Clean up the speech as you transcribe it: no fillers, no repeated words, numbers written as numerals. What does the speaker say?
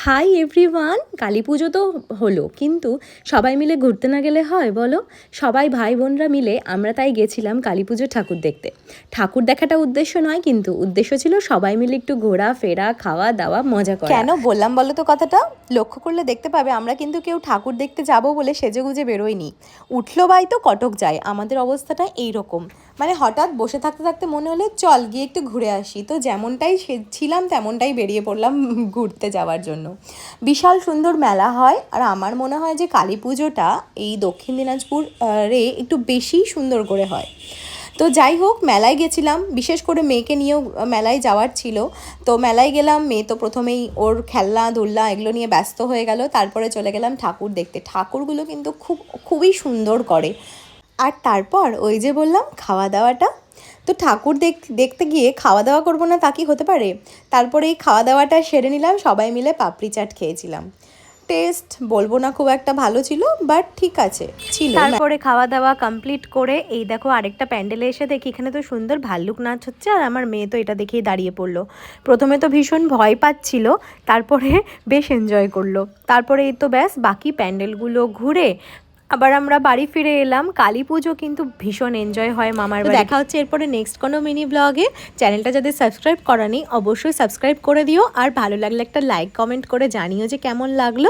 Hi everyone, Kali পুজো তো হলো, কিন্তু সবাই মিলে ঘুরতে না গেলে হয় বলো? সবাই ভাই বোনরা মিলে আমরা তাই গেছিলাম কালী পুজোর ঠাকুর দেখতে। ঠাকুর দেখাটা উদ্দেশ্য নয়, কিন্তু উদ্দেশ্য ছিল সবাই মিলে একটু ঘোরা ফেরা, খাওয়া দাওয়া, মজা করা। কেন বললাম বলো তো কথাটা? লক্ষ্য করলে দেখতে পাবে আমরা কিন্তু কেউ ঠাকুর দেখতে যাব বলে সেজেগুজে বেরোয়নি। উঠলো বাই তো কটক যায়, আমাদের অবস্থাটা এইরকম। মানে হঠাৎ বসে থাকতে থাকতে মনে হলো চল গিয়ে একটু ঘুরে আসি, তো যেমনটাই ছিলাম তেমনটাই বেরিয়ে পড়লাম ঘুরতে যাওয়ার জন্য। বিশাল সুন্দর মেলা হয়, আর আমার মনে হয় যে কালী পুজোটা এই দক্ষিণ দিনাজপুর রে একটু বেশি সুন্দর করে হয়। তো যাই হোক, মেলায় গেছিলাম, বিশেষ করে মেয়েকে নিয়েও মেলায় যাওয়ার ছিল। তো মেলায় গেলাম, মেয়ে তো প্রথমেই ওর খেলনা ধুলনা এগুলো নিয়ে ব্যস্ত হয়ে গেল। তারপরে চলে গেলাম ঠাকুর দেখতে। ঠাকুরগুলো কিন্তু খুবই সুন্দর করে। আর তারপর ওই যে বললাম খাওয়া দাওয়াটা, তো ঠাকুর দেখতে গিয়ে খাওয়া দাওয়া করবো না তা কি হতে পারে? তারপরে এই খাওয়া দাওয়াটা সেরে নিলাম, সবাই মিলে পাপড়ি চাট খেয়েছিলাম। টেস্ট বলবো না খুব একটা ভালো ছিল, বাট ঠিক আছে ছিল। তারপরে খাওয়া দাওয়া কমপ্লিট করে এই দেখো আরেকটা প্যান্ডেলে এসে দেখি এখানে তো সুন্দর ভাল্লুক নাচ হচ্ছে, আর আমার মেয়ে তো এটা দেখেই দাঁড়িয়ে পড়লো। প্রথমে তো ভীষণ ভয় পাচ্ছিল, তারপরে বেশ এনজয় করলো। তারপরে এই তো ব্যাস বাকি প্যান্ডেলগুলো ঘুরে আবার আমরা বাড়ি ফিরে এলাম। কালী পুজো কিন্তু ভীষণ এনজয় হয় মামার বাড়ি। দেখা হচ্ছে এরপরে নেক্সট কোনো মিনি ব্লগে। চ্যানেলটা যাদের সাবস্ক্রাইব করানি অবশ্যই সাবস্ক্রাইব করে দিও, আর ভালো লাগলে একটা লাইক কমেন্ট করে জানিও যে কেমন লাগলো।